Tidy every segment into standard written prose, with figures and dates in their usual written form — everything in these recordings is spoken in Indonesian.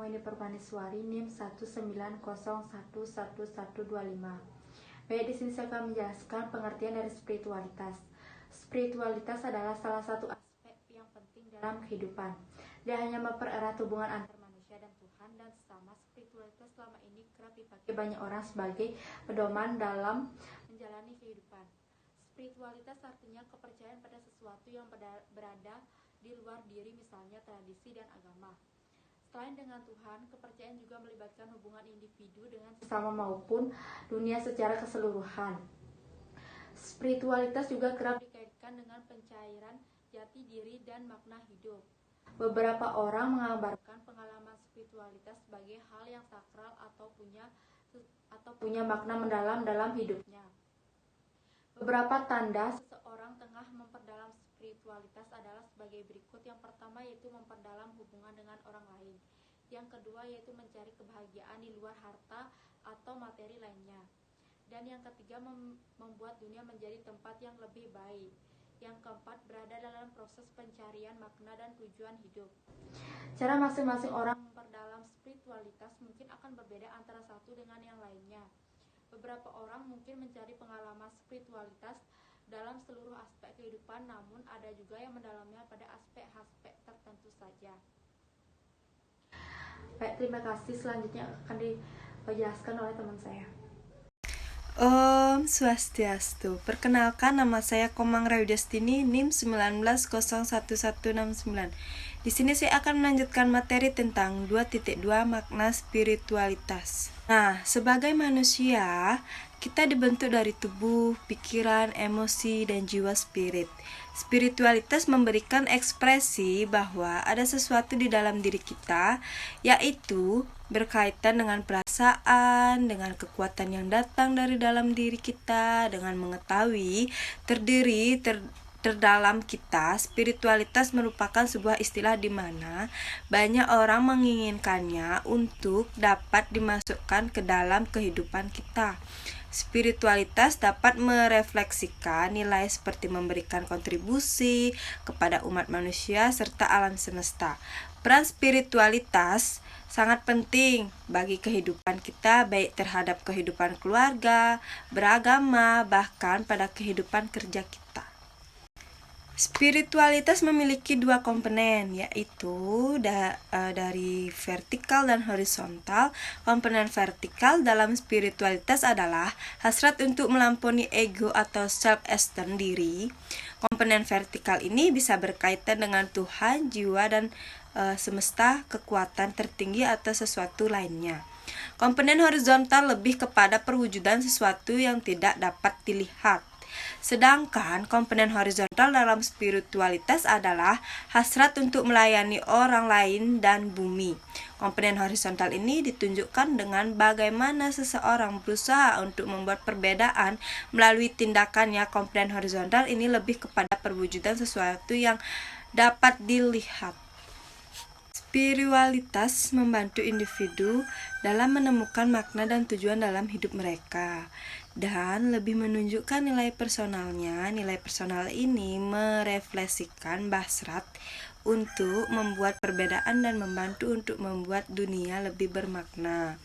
ini Permaniswari NIM 190111125. Baik, di sini saya akan menjelaskan pengertian dari spiritualitas. Spiritualitas adalah salah satu aspek yang penting dalam kehidupan. Dia hanya mempererat hubungan antar manusia dan Tuhan dan sesama. Spiritualitas selama ini kerap dipakai banyak orang sebagai pedoman dalam menjalani kehidupan. Spiritualitas artinya kepercayaan pada sesuatu yang berada di luar diri, misalnya tradisi dan agama. Selain dengan Tuhan, kepercayaan juga melibatkan hubungan individu dengan sesama maupun dunia secara keseluruhan. Spiritualitas juga kerap dikaitkan dengan pencairan jati diri dan makna hidup. Beberapa orang mengabarkan pengalaman spiritualitas sebagai hal yang sakral atau punya makna mendalam dalam hidupnya. Beberapa tanda seseorang tengah memperdalam spiritualitas adalah sebagai berikut. Yang pertama yaitu memperdalam hubungan dengan orang lain. Yang kedua yaitu mencari kebahagiaan di luar harta atau materi lainnya. Dan yang ketiga membuat dunia menjadi tempat yang lebih baik. Yang keempat berada dalam proses pencarian makna dan tujuan hidup. Cara masing-masing orang memperdalam spiritualitas mungkin akan berbeda antara satu dengan yang lainnya. Beberapa orang mungkin mencari pengalaman spiritualitas dalam seluruh aspek kehidupan, namun ada juga yang mendalamnya pada aspek-aspek tertentu saja. Baik, terima kasih. Selanjutnya akan dijelaskan oleh teman saya. Om Swastiastu. Perkenalkan, nama saya Komang Rawidiastini, NIM 19011169. Di sini saya akan melanjutkan materi tentang 2.2 makna spiritualitas. Nah, sebagai manusia, kita dibentuk dari tubuh, pikiran, emosi, dan jiwa spirit. Spiritualitas memberikan ekspresi bahwa ada sesuatu di dalam diri kita, yaitu berkaitan dengan perasaan, dengan kekuatan yang datang dari dalam diri kita, dengan mengetahui terdalam kita. Spiritualitas merupakan sebuah istilah di mana banyak orang menginginkannya untuk dapat dimasukkan ke dalam kehidupan kita. Spiritualitas dapat merefleksikan nilai seperti memberikan kontribusi kepada umat manusia serta alam semesta. Peran spiritualitas sangat penting bagi kehidupan kita, baik terhadap kehidupan keluarga, beragama, bahkan pada kehidupan kerja kita. Spiritualitas memiliki dua komponen, yaitu dari vertikal dan horizontal. Komponen vertikal dalam spiritualitas adalah hasrat untuk melampaui ego atau self-esteem diri. Komponen vertikal ini bisa berkaitan dengan Tuhan, jiwa, dan semesta, kekuatan tertinggi atau sesuatu lainnya. Komponen horizontal lebih kepada perwujudan sesuatu yang tidak dapat dilihat. Sedangkan komponen horizontal dalam spiritualitas adalah hasrat untuk melayani orang lain dan bumi. Komponen horizontal ini ditunjukkan dengan bagaimana seseorang berusaha untuk membuat perbedaan melalui tindakannya. Komponen horizontal ini lebih kepada perwujudan sesuatu yang dapat dilihat. Spiritualitas membantu individu dalam menemukan makna dan tujuan dalam hidup mereka dan lebih menunjukkan nilai personalnya. Nilai personal ini merefleksikan hasrat untuk membuat perbedaan dan membantu untuk membuat dunia lebih bermakna.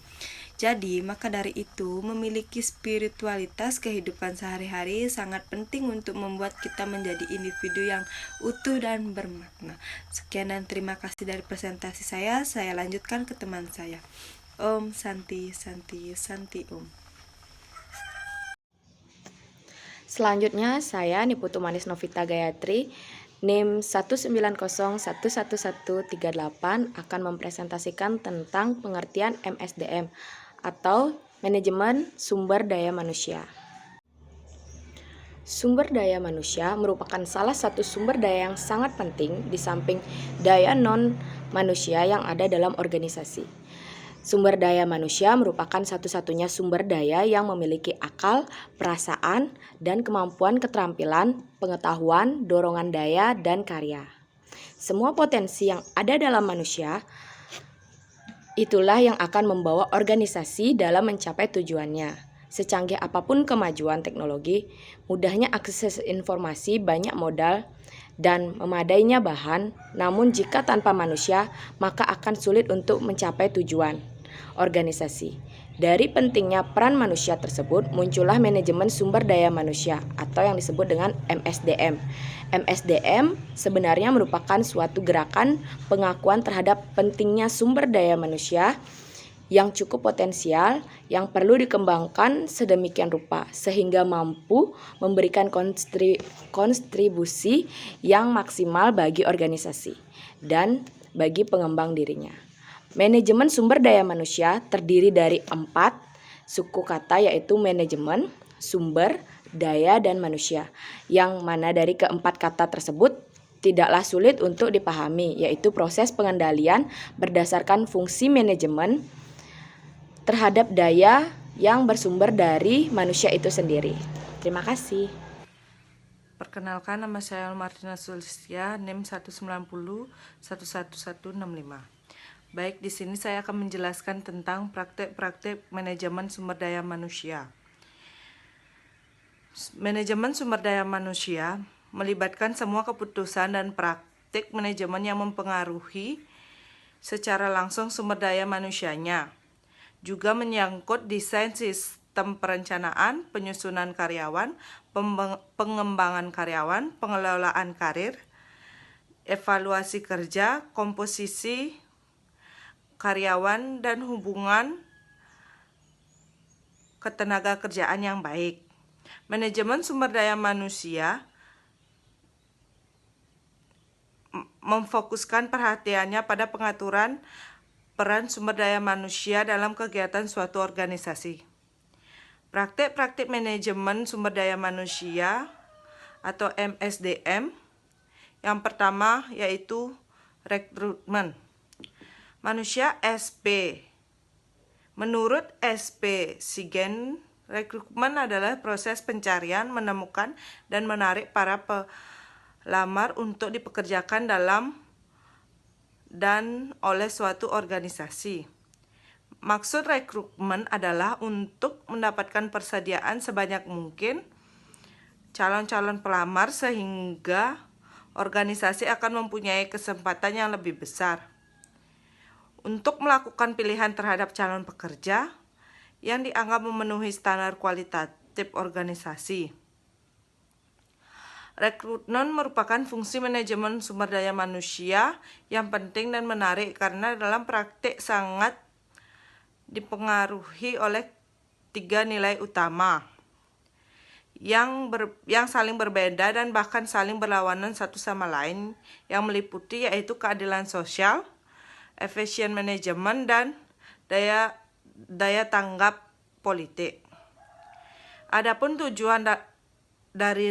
Jadi, maka dari itu, memiliki spiritualitas kehidupan sehari-hari sangat penting untuk membuat kita menjadi individu yang utuh dan bermakna. Sekian dan terima kasih dari presentasi saya. Saya lanjutkan ke teman saya. Om Santi Santi Santi Om. Selanjutnya, saya Niputu Manis Novita Gayatri, NIM 190111138 akan mempresentasikan tentang pengertian MSDM atau Manajemen Sumber Daya Manusia. Sumber daya manusia merupakan salah satu sumber daya yang sangat penting di samping daya non-manusia yang ada dalam organisasi. Sumber daya manusia merupakan satu-satunya sumber daya yang memiliki akal, perasaan, dan kemampuan keterampilan, pengetahuan, dorongan daya, dan karya. Semua potensi yang ada dalam manusia itulah yang akan membawa organisasi dalam mencapai tujuannya. Secanggih apapun kemajuan teknologi, mudahnya akses informasi, banyak modal, dan memadainya bahan, namun jika tanpa manusia, maka akan sulit untuk mencapai tujuan organisasi. Dari pentingnya peran manusia tersebut, muncullah manajemen sumber daya manusia atau yang disebut dengan MSDM. MSDM sebenarnya merupakan suatu gerakan pengakuan terhadap pentingnya sumber daya manusia yang cukup potensial yang perlu dikembangkan sedemikian rupa sehingga mampu memberikan kontribusi yang maksimal bagi organisasi dan bagi pengembang dirinya. Manajemen sumber daya manusia terdiri dari 4 suku kata, yaitu manajemen, sumber, daya, dan manusia. Yang mana dari keempat kata tersebut tidaklah sulit untuk dipahami, yaitu proses pengendalian berdasarkan fungsi manajemen terhadap daya yang bersumber dari manusia itu sendiri. Terima kasih. Perkenalkan, nama saya Martina Sulistia, NIM 190-11165. Baik, di sini saya akan menjelaskan tentang praktek-praktek manajemen sumber daya manusia. Manajemen sumber daya manusia melibatkan semua keputusan dan praktek manajemen yang mempengaruhi secara langsung sumber daya manusianya. Juga menyangkut desain sistem perencanaan, penyusunan karyawan, pengembangan karyawan, pengelolaan karir, evaluasi kerja, komposisi karyawan, dan hubungan ketenaga kerjaan yang baik. Manajemen sumber daya manusia memfokuskan perhatiannya pada pengaturan peran sumber daya manusia dalam kegiatan suatu organisasi. Praktek-praktek manajemen sumber daya manusia atau MSDM. Yang pertama yaitu rekrutmen. Manusia SP. Menurut SP Sigen, rekrutmen adalah proses pencarian, menemukan, dan menarik para pelamar untuk dipekerjakan dalam dan oleh suatu organisasi. Maksud rekrutmen adalah untuk mendapatkan persediaan sebanyak mungkin calon-calon pelamar sehingga organisasi akan mempunyai kesempatan yang lebih besar untuk melakukan pilihan terhadap calon pekerja yang dianggap memenuhi standar kualitatif organisasi. Rekrutmen merupakan fungsi manajemen sumber daya manusia yang penting dan menarik karena dalam praktik sangat dipengaruhi oleh 3 nilai utama yang saling berbeda dan bahkan saling berlawanan satu sama lain, yang meliputi yaitu keadilan sosial, efisien manajemen, dan daya tanggap politik. Adapun tujuan dari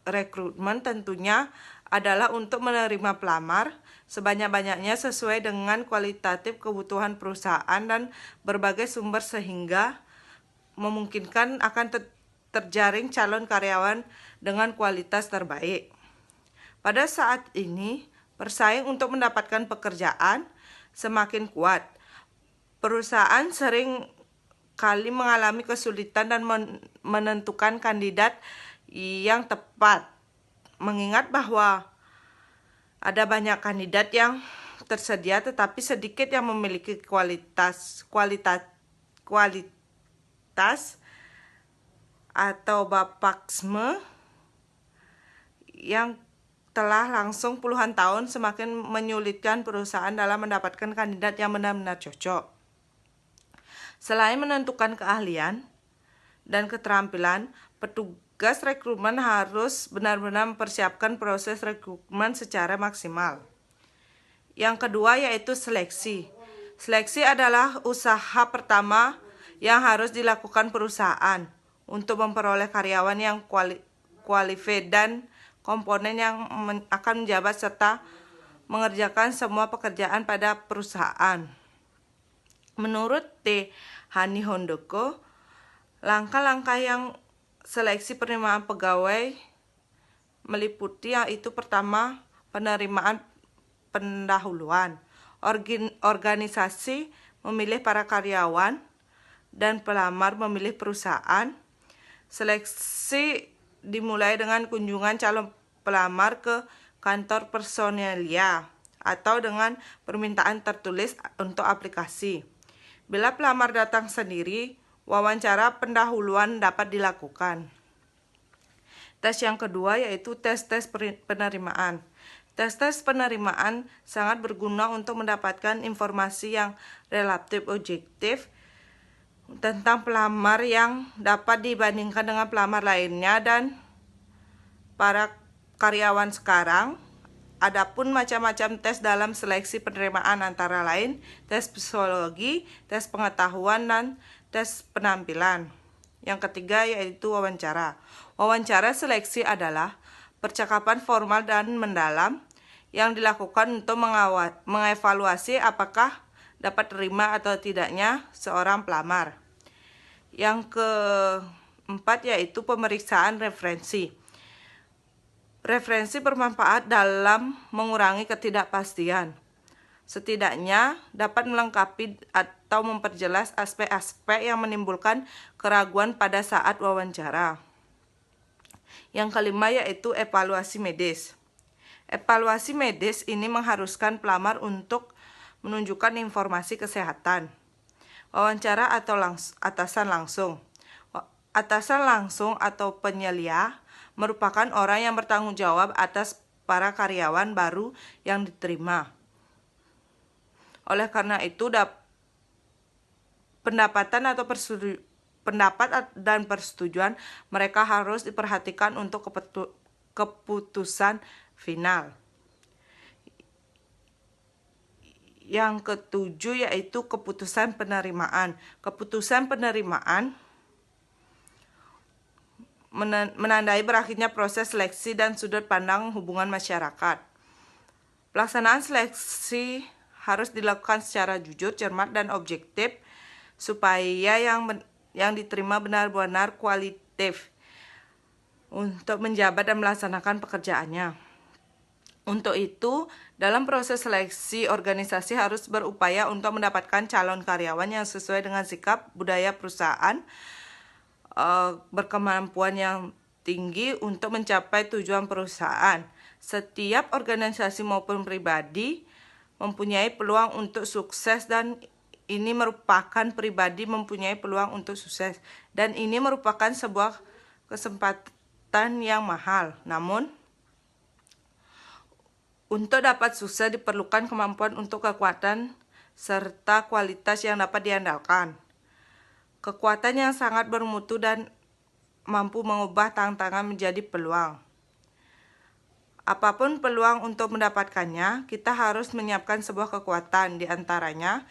rekrutmen tentunya adalah untuk menerima pelamar sebanyak-banyaknya sesuai dengan kualitatif kebutuhan perusahaan dan berbagai sumber sehingga memungkinkan akan terjaring calon karyawan dengan kualitas terbaik. Pada saat ini, bersaing untuk mendapatkan pekerjaan semakin kuat. Perusahaan sering kali mengalami kesulitan dan menentukan kandidat yang tepat, mengingat bahwa ada banyak kandidat yang tersedia tetapi sedikit yang memiliki kualitas atau bapaksme yang telah langsung puluhan tahun, semakin menyulitkan perusahaan dalam mendapatkan kandidat yang benar-benar cocok. Selain menentukan keahlian dan keterampilan, petugas rekrutmen harus benar-benar mempersiapkan proses rekrutmen secara maksimal. Yang kedua yaitu seleksi. Seleksi adalah usaha pertama yang harus dilakukan perusahaan untuk memperoleh karyawan yang kualifikasi dan komponen yang akan menjabat serta mengerjakan semua pekerjaan pada perusahaan. Menurut T. Hani Hondoko, langkah-langkah yang seleksi penerimaan pegawai meliputi yaitu pertama, penerimaan pendahuluan. Organisasi memilih para karyawan dan pelamar memilih perusahaan. Seleksi dimulai dengan kunjungan calon pelamar ke kantor personalia atau dengan permintaan tertulis untuk aplikasi. Bila pelamar datang sendiri, wawancara pendahuluan dapat dilakukan. Tes yang kedua yaitu tes-tes penerimaan. Tes-tes penerimaan sangat berguna untuk mendapatkan informasi yang relatif objektif tentang pelamar yang dapat dibandingkan dengan pelamar lainnya dan para karyawan sekarang. Adapun macam-macam tes dalam seleksi penerimaan antara lain tes psikologi, tes pengetahuan, dan tes penampilan. Yang ketiga yaitu wawancara. Wawancara seleksi adalah percakapan formal dan mendalam yang dilakukan untuk mengevaluasi apakah dapat terima atau tidaknya seorang pelamar. Yang keempat yaitu pemeriksaan referensi. Referensi bermanfaat dalam mengurangi ketidakpastian. Setidaknya dapat melengkapi atau memperjelas aspek-aspek yang menimbulkan keraguan pada saat wawancara. Yang kelima yaitu evaluasi medis. Evaluasi medis ini mengharuskan pelamar untuk menunjukkan informasi kesehatan. Wawancara atau atasan langsung. Atasan langsung atau penyelia merupakan orang yang bertanggung jawab atas para karyawan baru yang diterima. Oleh karena itu, pendapat dan persetujuan mereka harus diperhatikan untuk keputusan final. Yang ketujuh yaitu keputusan penerimaan. Keputusan penerimaan menandai berakhirnya proses seleksi dan sudut pandang hubungan masyarakat. Pelaksanaan seleksi harus dilakukan secara jujur, cermat, dan objektif supaya yang diterima benar-benar kualitatif untuk menjabat dan melaksanakan pekerjaannya. Untuk itu, dalam proses seleksi, organisasi harus berupaya untuk mendapatkan calon karyawan yang sesuai dengan sikap budaya perusahaan, berkemampuan yang tinggi untuk mencapai tujuan perusahaan. Setiap organisasi maupun pribadi mempunyai peluang untuk sukses dan ini merupakan sebuah kesempatan yang mahal. Namun, untuk dapat sukses diperlukan kemampuan untuk kekuatan serta kualitas yang dapat diandalkan. Kekuatan yang sangat bermutu dan mampu mengubah tantangan menjadi peluang. Apapun peluang untuk mendapatkannya, kita harus menyiapkan sebuah kekuatan. Di antaranya,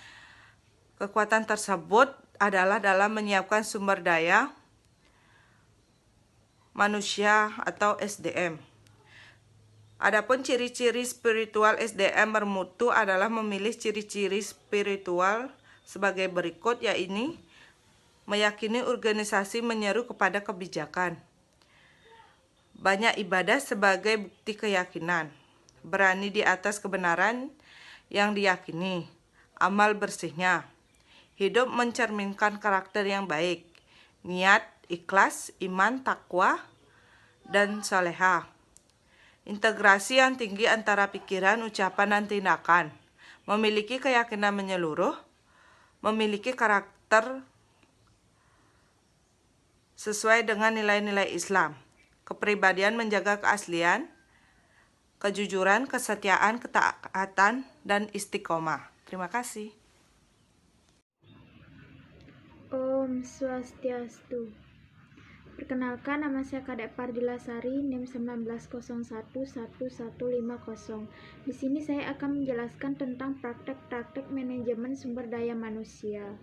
kekuatan tersebut adalah dalam menyiapkan sumber daya manusia atau SDM. Adapun ciri-ciri spiritual SDM bermutu adalah memilih ciri-ciri spiritual sebagai berikut, yaitu meyakini organisasi menyeru kepada kebijakan. Banyak ibadah sebagai bukti keyakinan. Berani di atas kebenaran yang diyakini. Amal bersihnya. Hidup mencerminkan karakter yang baik. Niat, ikhlas, iman, takwa, dan salehah. Integrasi yang tinggi antara pikiran, ucapan, dan tindakan. Memiliki keyakinan menyeluruh. Memiliki karakter sesuai dengan nilai-nilai Islam. Kepribadian menjaga keaslian, kejujuran, kesetiaan, ketaatan, dan istiqomah. Terima kasih. Om Swastiastu. Perkenalkan, nama saya Kadek Pardila Sari, NIM 19011150. Di sini saya akan menjelaskan tentang praktek-praktek manajemen sumber daya manusia.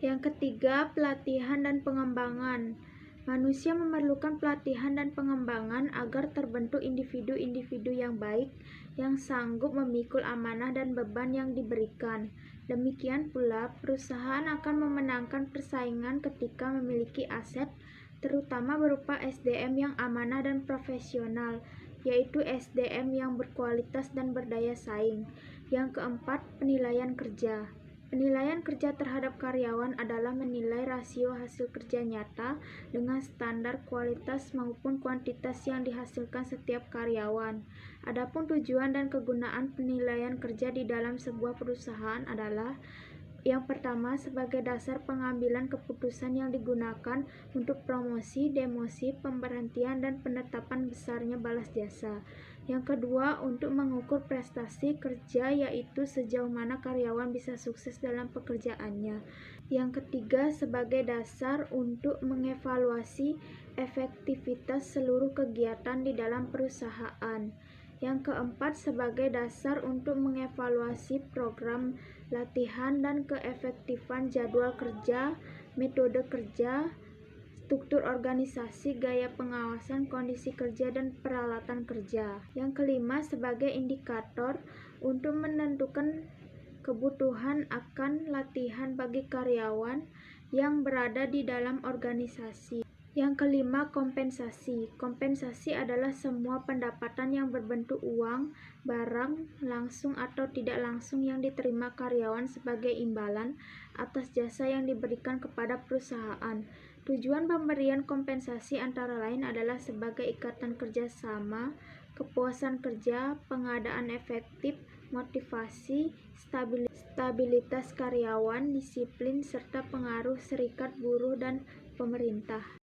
Yang ketiga, pelatihan dan pengembangan. Manusia memerlukan pelatihan dan pengembangan agar terbentuk individu-individu yang baik, yang sanggup memikul amanah dan beban yang diberikan. Demikian pula, perusahaan akan memenangkan persaingan ketika memiliki aset, terutama berupa SDM yang amanah dan profesional, yaitu SDM yang berkualitas dan berdaya saing. Yang keempat, penilaian kerja. Penilaian kerja terhadap karyawan adalah menilai rasio hasil kerja nyata dengan standar kualitas maupun kuantitas yang dihasilkan setiap karyawan. Adapun tujuan dan kegunaan penilaian kerja di dalam sebuah perusahaan adalah: yang pertama, sebagai dasar pengambilan keputusan yang digunakan untuk promosi, demosi, pemberhentian, dan penetapan besarnya balas jasa. Yang kedua, untuk mengukur prestasi kerja, yaitu sejauh mana karyawan bisa sukses dalam pekerjaannya. Yang ketiga, sebagai dasar untuk mengevaluasi efektivitas seluruh kegiatan di dalam perusahaan. Yang keempat, sebagai dasar untuk mengevaluasi program latihan dan keefektifan jadwal kerja, metode kerja, struktur organisasi, gaya pengawasan, kondisi kerja, dan peralatan kerja. Yang kelima, sebagai indikator untuk menentukan kebutuhan akan latihan bagi karyawan yang berada di dalam organisasi. Yang kelima, kompensasi. Kompensasi adalah semua pendapatan yang berbentuk uang, barang, langsung atau tidak langsung yang diterima karyawan sebagai imbalan atas jasa yang diberikan kepada perusahaan. Tujuan pemberian kompensasi antara lain adalah sebagai ikatan kerjasama, kepuasan kerja, pengadaan efektif, motivasi, stabilitas karyawan, disiplin, serta pengaruh serikat buruh dan pemerintah.